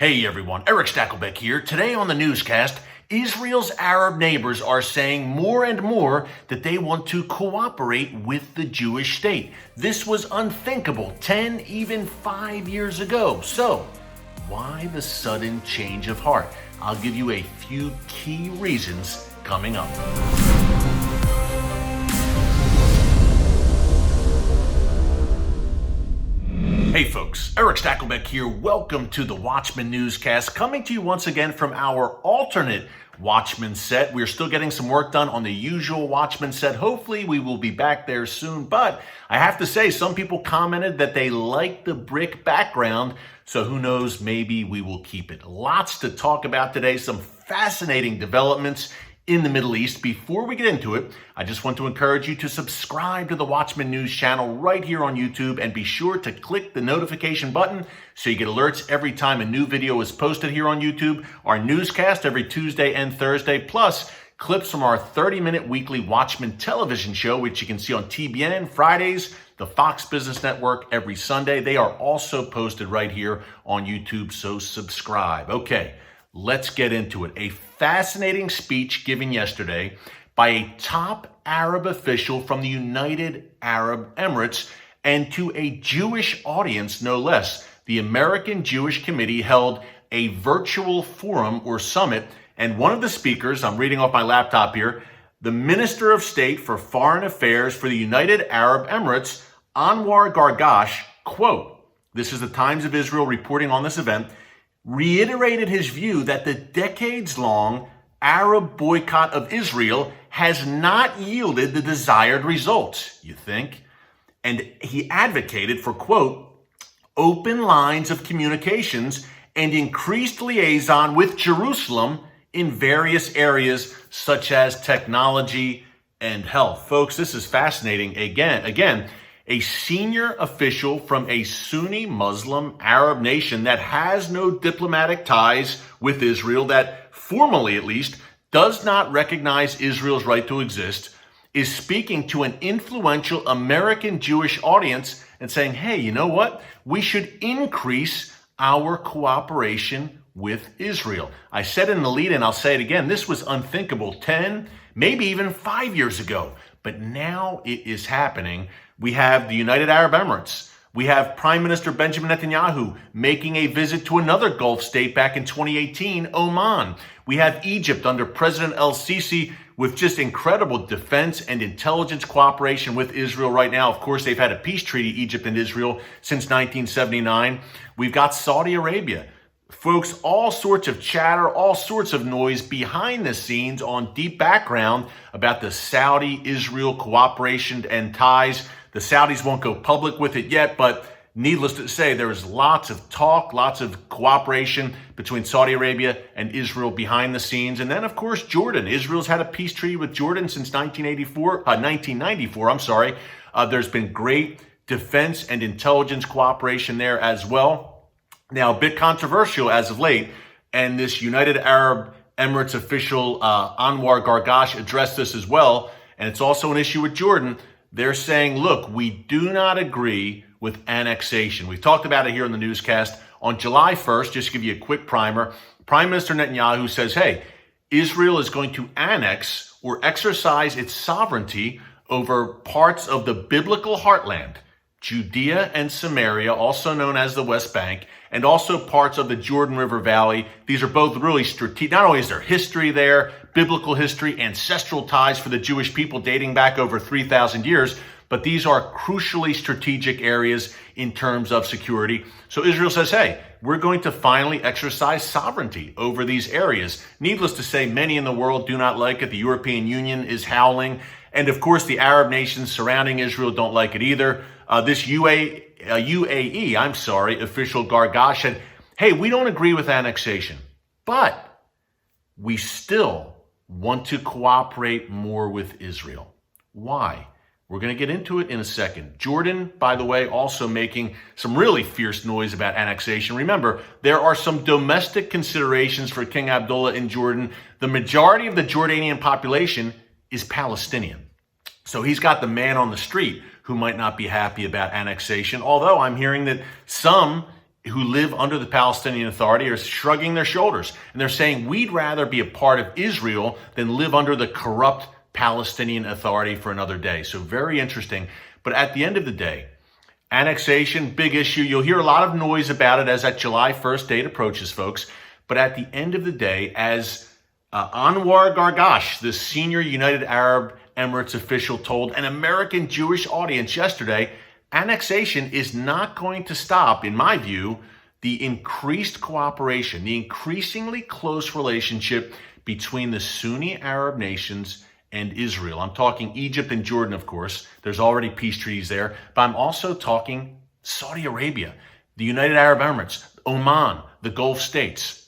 Hey everyone, Erick Stakelbeck here. Today on the Newscast, Israel's Arab neighbors are saying more and more that they want to cooperate with the Jewish state. This was unthinkable 10, even 5 years ago. So, why the sudden change of heart? I'll give you a few key reasons coming up. Hey folks, Erick Stakelbeck here. Welcome to the Watchman Newscast, coming to you once again from our alternate Watchman set. We're still getting some work done on the usual Watchman set. Hopefully we will be back there soon, but I have to say some people commented that they like the brick background, so who knows, maybe we will keep it. Lots to talk about today, some fascinating developments in the Middle East. Before we get into it, I just want to encourage you to subscribe to the Watchman News channel right here on YouTube, and be sure to click the notification button so you get alerts every time a new video is posted here on YouTube. Our newscast every Tuesday and Thursday, plus clips from our 30-minute weekly Watchman television show, which you can see on TBN Fridays, the Fox Business Network every Sunday. They are also posted right here on YouTube, so subscribe. Okay, let's get into it. A fascinating speech given yesterday by a top Arab official from the United Arab Emirates, and to a Jewish audience, no less. The American Jewish Committee held a virtual forum or summit, and one of the speakers, I'm reading off my laptop here, the Minister of State for Foreign Affairs for the United Arab Emirates, Anwar Gargash, quote, this is the Times of Israel reporting on this event, reiterated his view that the decades-long Arab boycott of Israel has not yielded the desired results, you think? And he advocated for, quote, open lines of communications and increased liaison with Jerusalem in various areas such as technology and health. Folks, this is fascinating. Again, a senior official from a Sunni Muslim Arab nation that has no diplomatic ties with Israel, that formally at least does not recognize Israel's right to exist, is speaking to an influential American Jewish audience and saying, hey, you know what? We should increase our cooperation with Israel. I said in the lead, and I'll say it again, this was unthinkable 10, maybe even 5 years ago. But now it is happening. We have the United Arab Emirates. We have Prime Minister Benjamin Netanyahu making a visit to another Gulf state back in 2018, Oman. We have Egypt under President El-Sisi with just incredible defense and intelligence cooperation with Israel right now. Of course, they've had a peace treaty, Egypt and Israel, since 1979. We've got Saudi Arabia. Folks, all sorts of chatter, all sorts of noise behind the scenes on deep background about the Saudi-Israel cooperation and ties. The Saudis won't go public with it yet, but needless to say, there is lots of talk, lots of cooperation between Saudi Arabia and Israel behind the scenes. And then, of course, Jordan. Israel's had a peace treaty with Jordan since 1994. There's been great defense and intelligence cooperation there as well. Now, a bit controversial as of late, and this United Arab Emirates official, Anwar Gargash, addressed this as well, and it's also an issue with Jordan. They're saying, look, we do not agree with annexation. We've talked about it here in the newscast. On July 1st, just to give you a quick primer, Prime Minister Netanyahu says, hey, Israel is going to annex or exercise its sovereignty over parts of the biblical heartland, Judea and Samaria, also known as the West Bank, and also parts of the Jordan River Valley. These are both really strategic. Not only is there history there, biblical history, ancestral ties for the Jewish people dating back over 3,000 years, but these are crucially strategic areas in terms of security. So Israel says, hey, we're going to finally exercise sovereignty over these areas. Needless to say, many in the world do not like it. The European Union is howling. And of course, the Arab nations surrounding Israel don't like it either. This UAE official Gargash said, hey, we don't agree with annexation, but we still want to cooperate more with Israel. Why? We're going to get into it in a second. Jordan, by the way, also making some really fierce noise about annexation. Remember, there are some domestic considerations for King Abdullah in Jordan. The majority of the Jordanian population is Palestinian. So he's got the man on the street who might not be happy about annexation, although I'm hearing that some who live under the Palestinian Authority are shrugging their shoulders. And they're saying, we'd rather be a part of Israel than live under the corrupt Palestinian Authority for another day. So very interesting. But at the end of the day, annexation, big issue. You'll hear a lot of noise about it as that July 1st date approaches, folks. But at the end of the day, as Anwar Gargash, the senior United Arab Emirates official, told an American Jewish audience yesterday, annexation is not going to stop, in my view, the increased cooperation, the increasingly close relationship between the Sunni Arab nations and Israel. I'm talking Egypt and Jordan, of course. There's already peace treaties there. But I'm also talking Saudi Arabia, the United Arab Emirates, Oman, the Gulf states.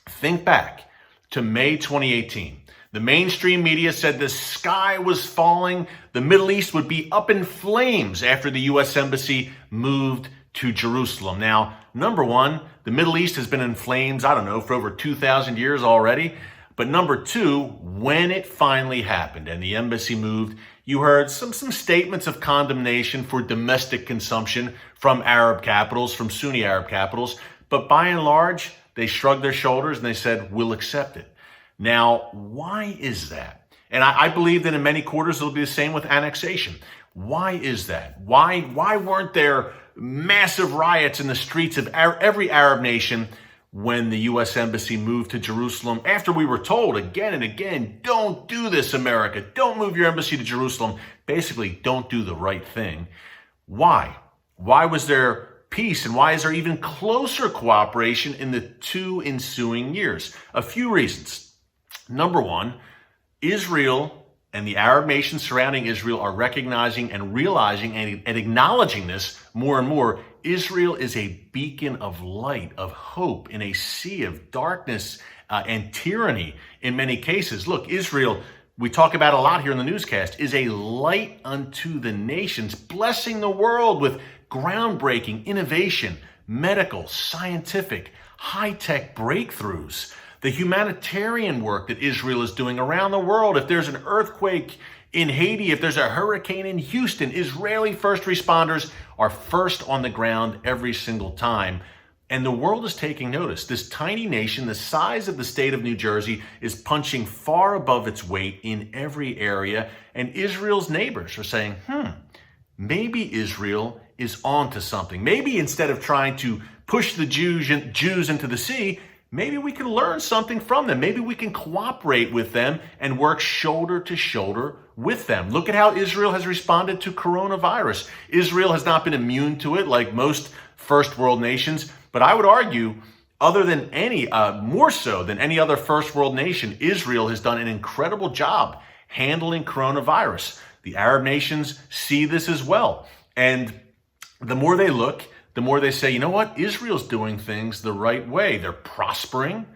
Think back to May 2018. The mainstream media said the sky was falling. The Middle East would be up in flames after the U.S. Embassy moved to Jerusalem. Now, number one, the Middle East has been in flames, I don't know, for over 2,000 years already. But number two, when it finally happened and the embassy moved, you heard some statements of condemnation for domestic consumption from Arab capitals, from Sunni Arab capitals. But by and large, they shrugged their shoulders and they said, we'll accept it. Now, why is that? And I believe that in many quarters it'll be the same with annexation. Why is that? Why weren't there massive riots in the streets of every Arab nation when the U.S. Embassy moved to Jerusalem, after we were told again and again, don't do this, America. Don't move your embassy to Jerusalem. Basically, don't do the right thing. Why? Why was there peace, and why is there even closer cooperation in the 2 ensuing years? A few reasons. Number one, Israel and the Arab nations surrounding Israel are recognizing and realizing and acknowledging this more and more. Israel is a beacon of light, of hope in a sea of darkness and tyranny in many cases. Look, Israel, we talk about a lot here in the newscast, is a light unto the nations, blessing the world with groundbreaking innovation, medical, scientific, high-tech breakthroughs. The humanitarian work that Israel is doing around the world. If there's an earthquake in Haiti, if there's a hurricane in Houston, Israeli first responders are first on the ground every single time. And the world is taking notice. This tiny nation, the size of the state of New Jersey, is punching far above its weight in every area. And Israel's neighbors are saying, maybe Israel is onto something. Maybe instead of trying to push the Jews into the sea, maybe we can learn something from them. Maybe we can cooperate with them and work shoulder to shoulder with them. Look at how Israel has responded to coronavirus. Israel has not been immune to it like most first world nations, but I would argue, more so than any other first world nation, Israel has done an incredible job handling coronavirus. The Arab nations see this as well. And the more they look, the more they say, you know what, Israel's doing things the right way. They're prospering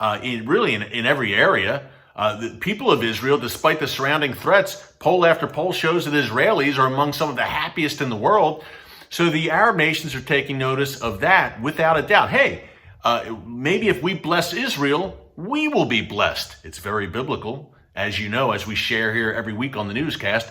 in every area. The people of Israel, despite the surrounding threats, poll after poll shows that Israelis are among some of the happiest in the world. So the Arab nations are taking notice of that without a doubt. Hey, maybe if we bless Israel, we will be blessed. It's very biblical, as you know, as we share here every week on the newscast.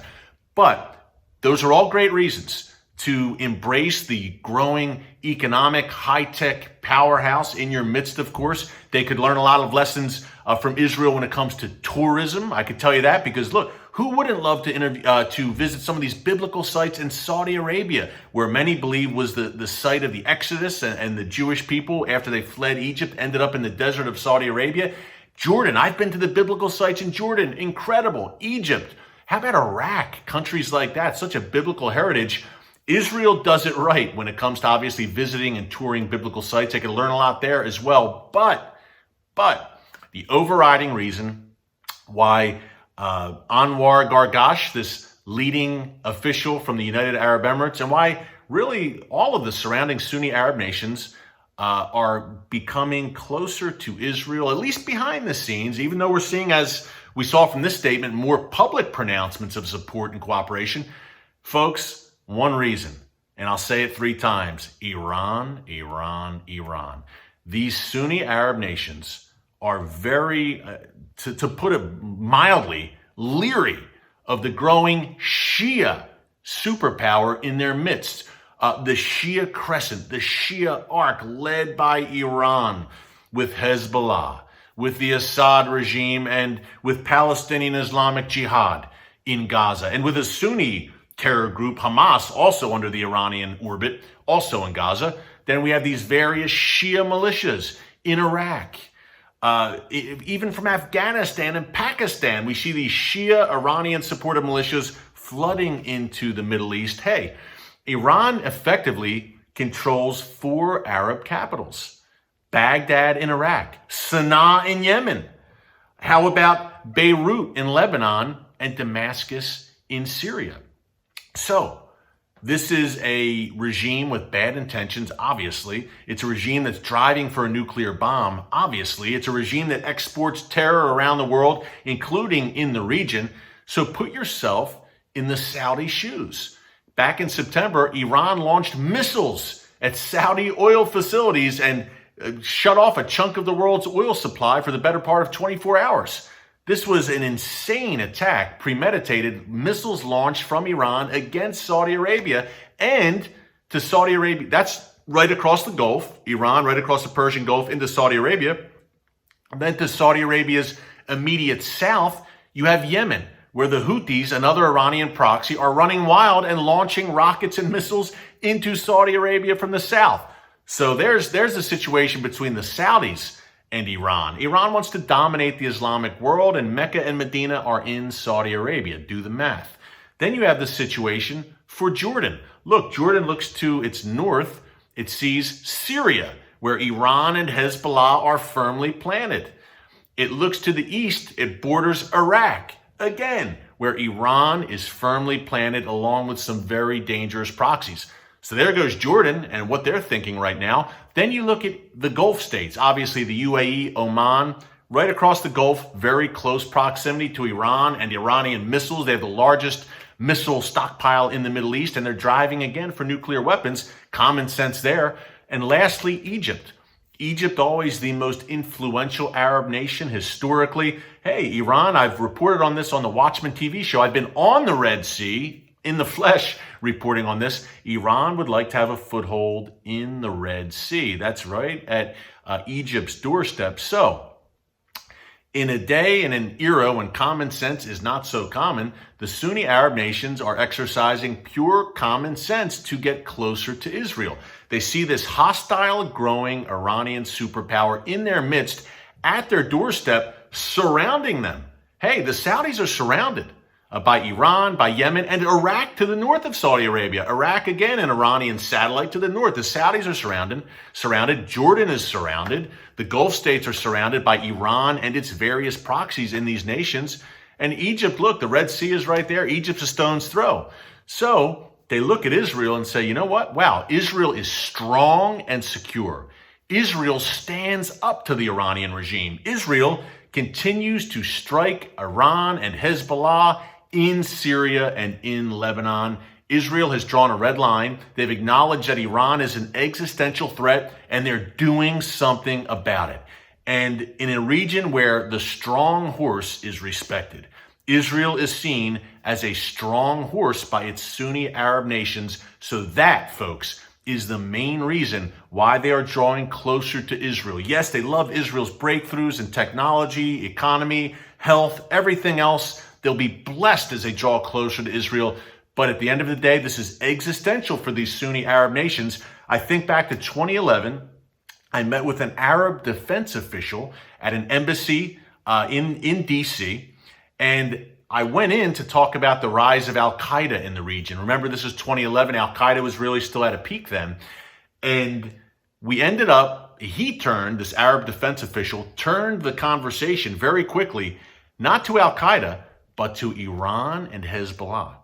But those are all great reasons to embrace the growing economic high-tech powerhouse in your midst, of course. They could learn a lot of lessons from Israel when it comes to tourism. I could tell you that because, look, who wouldn't love to visit some of these biblical sites in Saudi Arabia, where many believe was the site of the Exodus and the Jewish people after they fled Egypt ended up in the desert of Saudi Arabia. Jordan, I've been to the biblical sites in Jordan. Incredible. Egypt. How about Iraq? Countries like that, such a biblical heritage. Israel does it right when it comes to obviously visiting and touring biblical sites. They can learn a lot there as well. But the overriding reason why Anwar Gargash, this leading official from the United Arab Emirates, and why really all of the surrounding Sunni Arab nations are becoming closer to Israel, at least behind the scenes, even though we're seeing, as we saw from this statement, more public pronouncements of support and cooperation. Folks, one reason, and I'll say it 3 times, Iran, Iran, Iran. These Sunni Arab nations are very, to put it mildly, leery of the growing Shia superpower in their midst. the Shia Crescent, the Shia Arc led by Iran with Hezbollah, with the Assad regime, and with Palestinian Islamic Jihad in Gaza, and with a Sunni terror group, Hamas, also under the Iranian orbit, also in Gaza. Then we have these various Shia militias in Iraq. Even from Afghanistan and Pakistan, we see these Shia Iranian-supported militias flooding into the Middle East. Hey, Iran effectively controls 4 Arab capitals: Baghdad in Iraq, Sana'a in Yemen. How about Beirut in Lebanon and Damascus in Syria? So, this is a regime with bad intentions, obviously. It's a regime that's driving for a nuclear bomb, obviously. It's a regime that exports terror around the world, including in the region. So put yourself in the Saudi shoes. Back in September, Iran launched missiles at Saudi oil facilities and shut off a chunk of the world's oil supply for the better part of 24 hours. This was an insane attack, premeditated, missiles launched from Iran against Saudi Arabia and to Saudi Arabia. That's right across the Gulf, Iran, right across the Persian Gulf into Saudi Arabia. And then to Saudi Arabia's immediate south, you have Yemen, where the Houthis, another Iranian proxy, are running wild and launching rockets and missiles into Saudi Arabia from the south. So there's a situation between the Saudis and Iran. Iran wants to dominate the Islamic world, and Mecca and Medina are in Saudi Arabia. Do the math. Then you have the situation for Jordan. Look, Jordan looks to its north. It sees Syria, where Iran and Hezbollah are firmly planted. It looks to the east. It borders Iraq, again, where Iran is firmly planted along with some very dangerous proxies. So there goes Jordan and what they're thinking right now. Then you look at the Gulf states, obviously the UAE, Oman, right across the Gulf, very close proximity to Iran and Iranian missiles. They have the largest missile stockpile in the Middle East, and they're driving again for nuclear weapons. Common sense there. And lastly, Egypt. Egypt, always the most influential Arab nation historically. Hey, Iran, I've reported on this on the Watchman TV show. I've been on the Red Sea in the flesh reporting on this. Iran would like to have a foothold in the Red Sea. That's right, at Egypt's doorstep. So, in a day and an era when common sense is not so common, the Sunni Arab nations are exercising pure common sense to get closer to Israel. They see this hostile, growing Iranian superpower in their midst, at their doorstep, surrounding them. Hey, the Saudis are surrounded by Iran, by Yemen, and Iraq to the north of Saudi Arabia. Iraq, again, an Iranian satellite to the north. The Saudis are surrounded. Jordan is surrounded. The Gulf states are surrounded by Iran and its various proxies in these nations. And Egypt, look, the Red Sea is right there. Egypt's a stone's throw. So they look at Israel and say, you know what? Wow, Israel is strong and secure. Israel stands up to the Iranian regime. Israel continues to strike Iran and Hezbollah in Syria and in Lebanon. Israel has drawn a red line. They've acknowledged that Iran is an existential threat, and they're doing something about it. And in a region where the strong horse is respected, Israel is seen as a strong horse by its Sunni Arab nations. So that, folks, is the main reason why they are drawing closer to Israel. Yes, they love Israel's breakthroughs in technology, economy, health, everything else. They'll be blessed as they draw closer to Israel. But at the end of the day, this is existential for these Sunni Arab nations. I think back to 2011, I met with an Arab defense official at an embassy in D.C., and I went in to talk about the rise of Al-QAEDA in the region. Remember, this is 2011. Al-QAEDA was really still at a peak then. And we ended up, this Arab defense official, turned the conversation very quickly, not to Al-QAEDA, but to Iran and Hezbollah.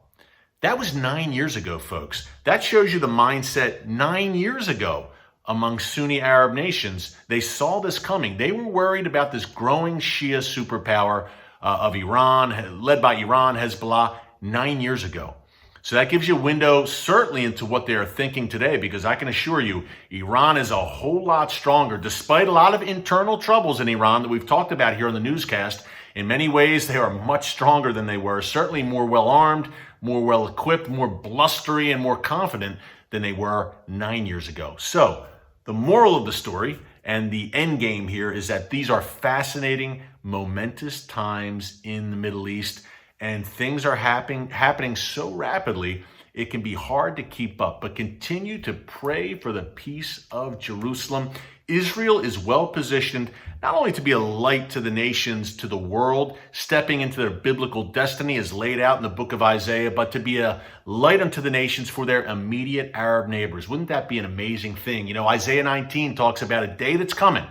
That was 9 years ago, folks. That shows you the mindset 9 years ago among Sunni Arab nations. They saw this coming. They were worried about this growing Shia superpower of Iran, led by Iran, Hezbollah, 9 years ago. So that gives you a window certainly into what they are thinking today, because I can assure you, Iran is a whole lot stronger, despite a lot of internal troubles in Iran that we've talked about here on the newscast. In many ways, they are much stronger than they were, certainly more well-armed, more well-equipped, more blustery, and more confident than they were 9 years ago. So the moral of the story and the end game here is that these are fascinating, momentous times in the Middle East, and things are happening so rapidly, it can be hard to keep up. But continue to pray for the peace of Jerusalem. Israel is well positioned not only to be a light to the nations, to the world, stepping into their biblical destiny as laid out in the book of Isaiah, but to be a light unto the nations for their immediate Arab neighbors. Wouldn't that be an amazing thing? You know, Isaiah 19 talks about a day that's coming,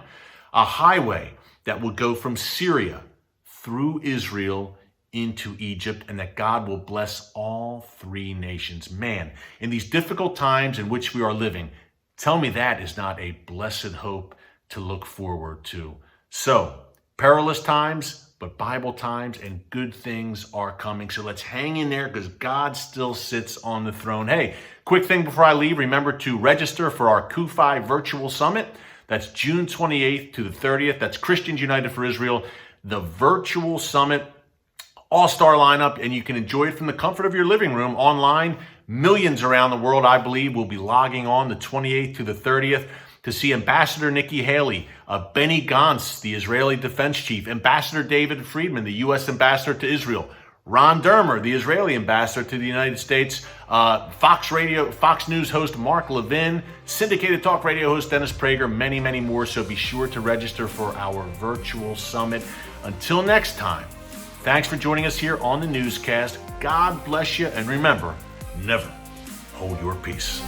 a highway that will go from Syria through Israel into Egypt, and that God will bless all three nations. Man, in these difficult times in which we are living, tell me that is not a blessed hope to look forward to. So, perilous times, but Bible times, and good things are coming. So let's hang in there because God still sits on the throne. Hey, quick thing before I leave, remember to register for our QFI virtual summit. That's June 28th to the 30th. That's Christians United for Israel. The virtual summit, all-star lineup, and you can enjoy it from the comfort of your living room online. Millions around the world, I believe, will be logging on the 28th to the 30th to see Ambassador Nikki Haley, Benny Gantz, the Israeli defense chief, Ambassador David Friedman, the U.S. ambassador to Israel, Ron Dermer, the Israeli ambassador to the United States, Fox News host Mark Levin, syndicated talk radio host Dennis Prager, many, many more. So be sure to register for our virtual summit. Until next time, thanks for joining us here on the Newscast. God bless you, and remember, never hold your peace.